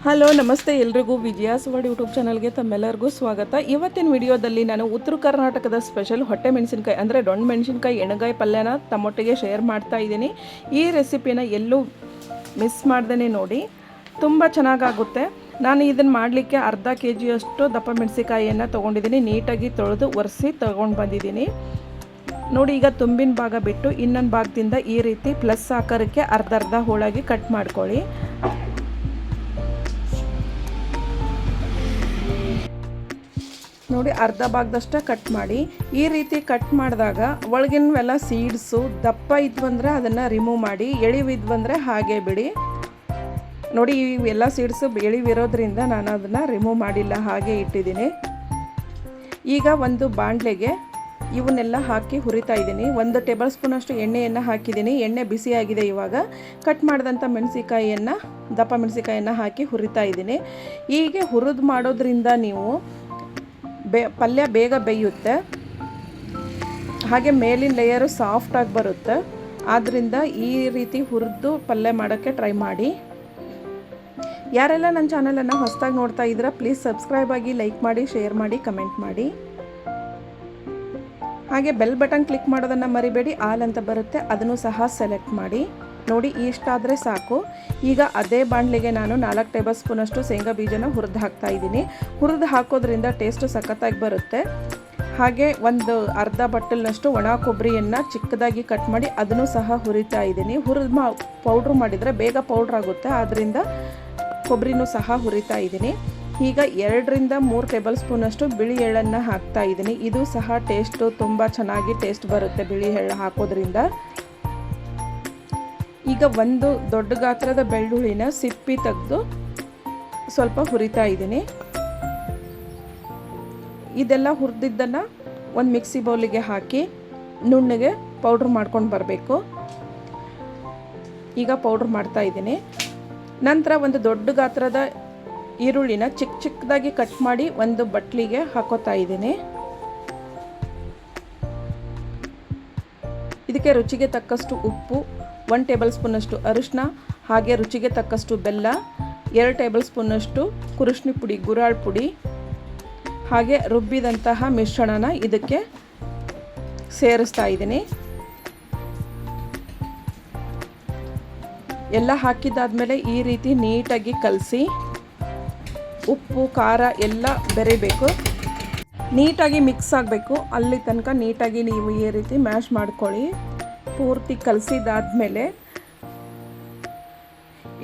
Hello ನಮಸ್ತೆ ಎಲ್ರಿಗೂ ವಿಜಯಾಸ್ world YouTube ಚಾನಲ್ಗೆ ತಮ್ಮೆಲ್ಲರಿಗೂ ಸ್ವಾಗತ. ಇವತ್ತಿನ ವಿಡಿಯೋದಲ್ಲಿ ನಾನು ಉತ್ತರ ಕರ್ನಾಟಕದ ಸ್ಪೆಷಲ್ ಹೊಟ್ಟೆ ಮೆಣಸಿನಕಾಯಿ ಅಂದರೆ ದೊಣ್ಣೆ ಮೆಣಸಿನಕಾಯಿ ಎಣ್ಣೆಗಾಯಿ ಪಲ್ಯನ ತಮ್ಮೊಟ್ಟಿಗೆ ಶೇರ್ ಮಾಡ್ತಾ ಇದ್ದೀನಿ. ಈ ರೆಸಿಪಿನ ಎಲ್ಲೂ ಮಿಸ್ ಮಾಡ್ದೇ ನೋಡಿ, ತುಂಬ ಚೆನ್ನಾಗಾಗುತ್ತೆ. ನಾನು ಇದನ್ನು ಮಾಡಲಿಕ್ಕೆ ಅರ್ಧ kg ದಪ್ಪ ಮೆಣಸಿನಕಾಯಿಯನ್ನು ತೊಗೊಂಡಿದ್ದೀನಿ. ನೀಟಾಗಿ ತೊಳೆದು ಒರೆಸಿ ತೊಗೊಂಡು ಬಂದಿದ್ದೀನಿ ನೋಡಿ. ಈಗ ತುಂಬಿನ ಭಾಗ ಬಿಟ್ಟು ಇನ್ನೊಂದು ಭಾಗದಿಂದ ಈ ರೀತಿ ಪ್ಲಸ್ ಆಕಾರಕ್ಕೆ ಅರ್ಧ ಹೋಳಾಗಿ ಕಟ್ ಮಾಡ್ಕೊಳ್ಳಿ. ನೋಡಿ, ಅರ್ಧ ಭಾಗದಷ್ಟೇ ಕಟ್ ಮಾಡಿ. ಈ ರೀತಿ ಕಟ್ ಮಾಡಿದಾಗ ಒಳಗಿನವೆಲ್ಲ ಸೀಡ್ಸು ದಪ್ಪ ಇದ್ವಂದರೆ ಅದನ್ನು ರಿಮೂವ್ ಮಾಡಿ, ಎಳಿವಿದ್ವಂದರೆ ಹಾಗೆ ಬಿಡಿ. ನೋಡಿ, ಇವೆಲ್ಲ ಸೀಡ್ಸು ಎಳಿವಿರೋದ್ರಿಂದ ನಾನು ಅದನ್ನು ರಿಮೂವ್ ಮಾಡಿಲ್ಲ, ಹಾಗೆ ಇಟ್ಟಿದ್ದೀನಿ. ಈಗ ಒಂದು ಬಾಣಲೆಗೆ ಇವನ್ನೆಲ್ಲ ಹಾಕಿ ಹುರಿತಾ ಇದ್ದೀನಿ. 1 ಟೇಬಲ್ ಸ್ಪೂನಷ್ಟು ಎಣ್ಣೆಯನ್ನು ಹಾಕಿದ್ದೀನಿ. ಎಣ್ಣೆ ಬಿಸಿಯಾಗಿದೆ. ಇವಾಗ ಕಟ್ ಮಾಡಿದಂಥ ಮೆಣಸಿಕಾಯಿಯನ್ನು, ದಪ್ಪ ಮೆಣಸಿಕಾಯಿಯನ್ನು ಹಾಕಿ ಹುರಿತಾ ಇದ್ದೀನಿ. ಹೀಗೆ ಹುರಿದು ಮಾಡೋದ್ರಿಂದ ನೀವು ಪಲ್ಯ ಬೇಗ ಬೇಯುತ್ತೆ, ಹಾಗೆ ಮೇಲಿನ ಲೇಯರು ಸಾಫ್ಟಾಗಿ ಬರುತ್ತೆ. ಆದ್ದರಿಂದ ಈ ರೀತಿ ಹುರಿದು ಪಲ್ಯ ಮಾಡೋಕ್ಕೆ ಟ್ರೈ ಮಾಡಿ. ಯಾರೆಲ್ಲ ನನ್ನ ಚಾನಲನ್ನು ಹೊಸದಾಗಿ ನೋಡ್ತಾ ಇದ್ದೀರಾ ಪ್ಲೀಸ್ ಸಬ್ಸ್ಕ್ರೈಬ್ ಆಗಿ, ಲೈಕ್ ಮಾಡಿ, ಶೇರ್ ಮಾಡಿ, ಕಮೆಂಟ್ ಮಾಡಿ. ಹಾಗೆ ಬೆಲ್ ಬಟನ್ ಕ್ಲಿಕ್ ಮಾಡೋದನ್ನು ಮರಿಬೇಡಿ. ಆಲ್ ಅಂತ ಬರುತ್ತೆ, ಅದನ್ನು ಸಹ ಸೆಲೆಕ್ಟ್ ಮಾಡಿ. ನೋಡಿ, ಇಷ್ಟಾದರೆ ಸಾಕು. ಈಗ ಅದೇ ಬಾಣಲೆಗೆ ನಾನು 4 ಟೇಬಲ್ ಸ್ಪೂನಷ್ಟು ಶೇಂಗಾ ಬೀಜನ ಹುರಿದು ಹಾಕ್ತಾ ಇದ್ದೀನಿ. ಹುರಿದು ಹಾಕೋದ್ರಿಂದ ಟೇಸ್ಟು ಸಖತ್ತಾಗಿ ಬರುತ್ತೆ. ಹಾಗೆ ಒಂದು ಅರ್ಧ ಬಟ್ಟಲಿನಷ್ಟು ಒಣ ಕೊಬ್ಬರಿಯನ್ನು ಚಿಕ್ಕದಾಗಿ ಕಟ್ ಮಾಡಿ ಅದನ್ನು ಸಹ ಹುರಿತಾ ಇದ್ದೀನಿ. ಹುರಿದು ಪೌಡ್ರ್ ಮಾಡಿದರೆ ಬೇಗ ಪೌಡ್ರ್ ಆಗುತ್ತೆ, ಆದ್ದರಿಂದ ಕೊಬ್ಬರಿನೂ ಸಹ ಹುರಿತಾ ಇದ್ದೀನಿ. ಈಗ 2 ರಿಂದ 3 ಟೇಬಲ್ ಸ್ಪೂನಷ್ಟು ಬಿಳಿ ಎಳ್ಳನ್ನು ಹಾಕ್ತಾ ಇದ್ದೀನಿ. ಇದು ಸಹ ಟೇಸ್ಟು ತುಂಬ ಚೆನ್ನಾಗಿ ಟೇಸ್ಟ್ ಬರುತ್ತೆ ಬಿಳಿ ಎಳ್ಳು ಹಾಕೋದ್ರಿಂದ. ಈಗ ಒಂದು ದೊಡ್ಡ ಗಾತ್ರದ ಬೆಳ್ಳುಳ್ಳಿನ ಸಿಪ್ಪಿ ತೆಗೆದು ಸ್ವಲ್ಪ ಹುರಿತಾ ಇದ್ದೀನಿ. ಇದೆಲ್ಲ ಹುರಿದಿದ್ದನ್ನು ಒಂದು ಮಿಕ್ಸಿ ಬೌಲಿಗೆ ಹಾಕಿ ನುಣ್ಣಗೆ ಪೌಡ್ರ್ ಮಾಡ್ಕೊಂಡು ಬರಬೇಕು. ಈಗ ಪೌಡ್ರ್ ಮಾಡ್ತಾ ಇದ್ದೀನಿ. ನಂತರ ಒಂದು ದೊಡ್ಡ ಗಾತ್ರದ ಈರುಳ್ಳಿನ ಚಿಕ್ಕದಾಗಿ ಕಟ್ ಮಾಡಿ ಒಂದು ಬಟ್ಲಿಗೆ ಹಾಕೋತಾ ಇದ್ದೀನಿ. ಇದಕ್ಕೆ ರುಚಿಗೆ ತಕ್ಕಷ್ಟು ಉಪ್ಪು, 1 ಟೇಬಲ್ ಸ್ಪೂನಷ್ಟು ಅರಿಶಿನ, ಹಾಗೆ ರುಚಿಗೆ ತಕ್ಕಷ್ಟು ಬೆಲ್ಲ, 2 ಟೇಬಲ್ ಸ್ಪೂನಷ್ಟು ಕುರುಶ್ನಿ ಪುಡಿ, ಗುರಾಳ್ ಪುಡಿ, ಹಾಗೆ ರುಬ್ಬಿದಂತಹ ಮಿಶ್ರಣನ ಇದಕ್ಕೆ ಸೇರಿಸ್ತಾ ಇದ್ದೀನಿ. ಎಲ್ಲ ಹಾಕಿದ್ದಾದಮೇಲೆ ಈ ರೀತಿ ನೀಟಾಗಿ ಕಲಸಿ, ಉಪ್ಪು ಖಾರ ಎಲ್ಲ ಬೆರೆಯಬೇಕು, ನೀಟಾಗಿ ಮಿಕ್ಸ್ ಆಗಬೇಕು. ಅಲ್ಲಿ ತನಕ ನೀಟಾಗಿ ನೀವು ಈ ರೀತಿ ಮ್ಯಾಶ್ ಮಾಡ್ಕೊಳ್ಳಿ. ಪೂರ್ತಿ ಕಲಸಿದಾದ್ಮೇಲೆ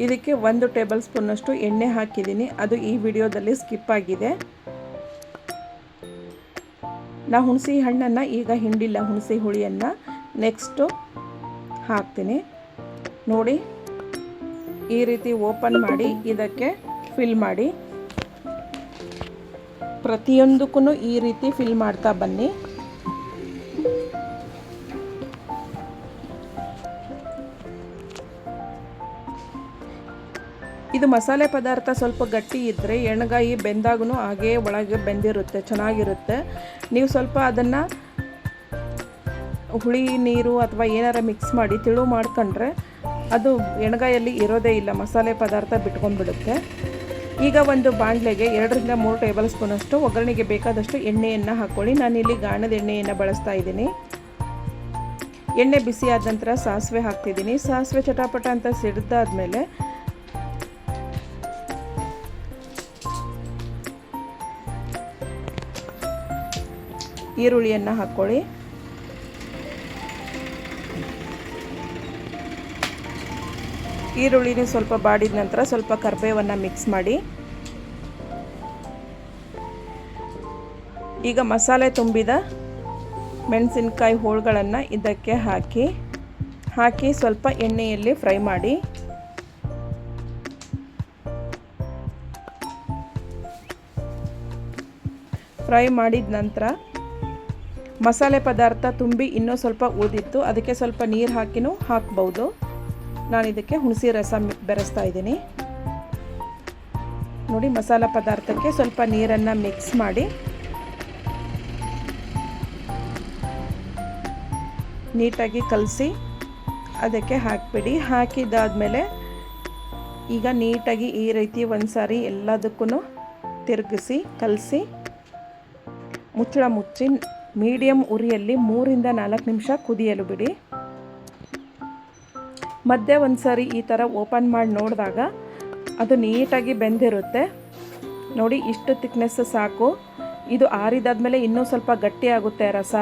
ಇದಕ್ಕೆ 1 ಟೇಬಲ್ ಸ್ಪೂನಷ್ಟು ಎಣ್ಣೆ ಹಾಕಿದ್ದೀನಿ. ಅದು ಈ ವಿಡಿಯೋದಲ್ಲಿ ಸ್ಕಿಪ್ ಆಗಿದೆ. ನಾ ಹುಣಸೆ ಹಣ್ಣನ್ನು ಈಗ ಹಿಂಡಿಲ್ಲ, ಹುಣಸೆ ಹುಳಿಯನ್ನು ನೆಕ್ಸ್ಟು ಹಾಕ್ತೀನಿ. ನೋಡಿ, ಈ ರೀತಿ ಓಪನ್ ಮಾಡಿ ಇದಕ್ಕೆ ಫಿಲ್ ಮಾಡಿ. ಪ್ರತಿಯೊಂದಕ್ಕೂ ಈ ರೀತಿ ಫಿಲ್ ಮಾಡ್ತಾ ಬನ್ನಿ. ಇದು ಮಸಾಲೆ ಪದಾರ್ಥ ಸ್ವಲ್ಪ ಗಟ್ಟಿ ಇದ್ದರೆ ಎಣ್ಣೆಗಾಯಿ ಬೆಂದಾಗೂ ಹಾಗೇ ಒಳಗೆ ಬೆಂದಿರುತ್ತೆ, ಚೆನ್ನಾಗಿರುತ್ತೆ. ನೀವು ಸ್ವಲ್ಪ ಅದನ್ನು ಹುಳಿ ನೀರು ಅಥವಾ ಏನಾರ ಮಿಕ್ಸ್ ಮಾಡಿ ತಿಳು ಮಾಡ್ಕೊಂಡ್ರೆ ಅದು ಎಣ್ಣೆಗಾಯಲ್ಲಿ ಇರೋದೇ ಇಲ್ಲ, ಮಸಾಲೆ ಪದಾರ್ಥ ಬಿಟ್ಕೊಂಡ್ಬಿಡುತ್ತೆ. ಈಗ ಒಂದು ಬಾಣಲೆಗೆ 2 ರಿಂದ 3 ಟೇಬಲ್ ಸ್ಪೂನಷ್ಟು ಒಗ್ಗರಣೆಗೆ ಬೇಕಾದಷ್ಟು ಎಣ್ಣೆಯನ್ನು ಹಾಕ್ಕೊಳ್ಳಿ. ನಾನಿಲ್ಲಿ ಗಾಣದ ಎಣ್ಣೆಯನ್ನು ಬಳಸ್ತಾ ಇದ್ದೀನಿ. ಎಣ್ಣೆ ಬಿಸಿ ಆದ ನಂತರ ಸಾಸಿವೆ ಹಾಕ್ತಿದ್ದೀನಿ. ಸಾಸಿವೆ ಚಟಾಪಟ ಅಂತ ಸಿಡಿದಾದ್ಮೇಲೆ ಈರುಳ್ಳಿಯನ್ನು ಹಾಕ್ಕೊಳ್ಳಿ. ಈರುಳ್ಳಿನ ಸ್ವಲ್ಪ ಬಾಡಿದ ನಂತರ ಸ್ವಲ್ಪ ಕರಿಬೇವನ್ನು ಮಿಕ್ಸ್ ಮಾಡಿ. ಈಗ ಮಸಾಲೆ ತುಂಬಿದ ಮೆಣಸಿನಕಾಯಿ ಹೋಳುಗಳನ್ನು ಇದಕ್ಕೆ ಹಾಕಿ ಸ್ವಲ್ಪ ಎಣ್ಣೆಯಲ್ಲಿ ಫ್ರೈ ಮಾಡಿ. ಫ್ರೈ ಮಾಡಿದ ನಂತರ ಮಸಾಲೆ ಪದಾರ್ಥ ತುಂಬಿ ಇನ್ನೂ ಸ್ವಲ್ಪ ಉಳಿದಿತ್ತು, ಅದಕ್ಕೆ ಸ್ವಲ್ಪ ನೀರು ಹಾಕಿನೂ ಹಾಕ್ಬೋದು. ನಾನು ಇದಕ್ಕೆ ಹುಣಸೆ ರಸ ಬೆರೆಸ್ತಾ ಇದ್ದೀನಿ. ನೋಡಿ, ಮಸಾಲೆ ಪದಾರ್ಥಕ್ಕೆ ಸ್ವಲ್ಪ ನೀರನ್ನು ಮಿಕ್ಸ್ ಮಾಡಿ ನೀಟಾಗಿ ಕಲಸಿ ಅದಕ್ಕೆ ಹಾಕಿಬಿಡಿ. ಹಾಕಿದಾದ್ಮೇಲೆ ಈಗ ನೀಟಾಗಿ ಈ ರೀತಿ ಒಂದು ಸಾರಿ ಎಲ್ಲದಕ್ಕೂ ತಿರುಗಿಸಿ ಕಲಸಿ ಮುಚ್ಚಳ ಮುಚ್ಚಿ ಮೀಡಿಯಮ್ ಉರಿಯಲ್ಲಿ 3-4 ನಿಮಿಷ ಕುದಿಯಲು ಬಿಡಿ. ಮಧ್ಯೆ ಒಂದು ಸಾರಿ ಈ ಥರ ಓಪನ್ ಮಾಡಿ ನೋಡಿದಾಗ ಅದು ನೀಟಾಗಿ ಬೆಂದಿರುತ್ತೆ ನೋಡಿ. ಇಷ್ಟು ತಿಕ್ನೆಸ್ ಸಾಕು. ಇದು ಆರಿದಾದ್ಮೇಲೆ ಇನ್ನೂ ಸ್ವಲ್ಪ ಗಟ್ಟಿ ಆಗುತ್ತೆ ರಸ,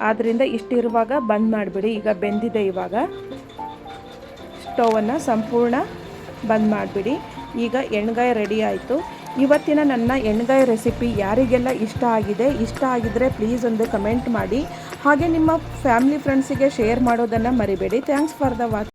ಆದ್ದರಿಂದ ಇಷ್ಟಿರುವಾಗ ಬಂದ್ ಮಾಡಿಬಿಡಿ. ಈಗ ಬೆಂದಿದೆ. ಇವಾಗ ಸ್ಟವನ್ನು ಸಂಪೂರ್ಣ ಬಂದ್ ಮಾಡಿಬಿಡಿ. ಈಗ ಎಣ್ಗಾಯಿ ರೆಡಿ ಆಯಿತು. ಇವತ್ತಿನ ನನ್ನ ಎಣ್ಗಾಯಿ ರೆಸಿಪಿ ಯಾರಿಗೆಲ್ಲ ಇಷ್ಟ ಆಗಿದ್ದರೆ ಪ್ಲೀಸ್ ಒಂದು ಕಮೆಂಟ್ ಮಾಡಿ. ಹಾಗೆ ನಿಮ್ಮ ಫ್ಯಾಮಿಲಿ ಫ್ರೆಂಡ್ಸಿಗೆ ಶೇರ್ ಮಾಡೋದನ್ನು ಮರಿಬೇಡಿ. Thanks for the watch.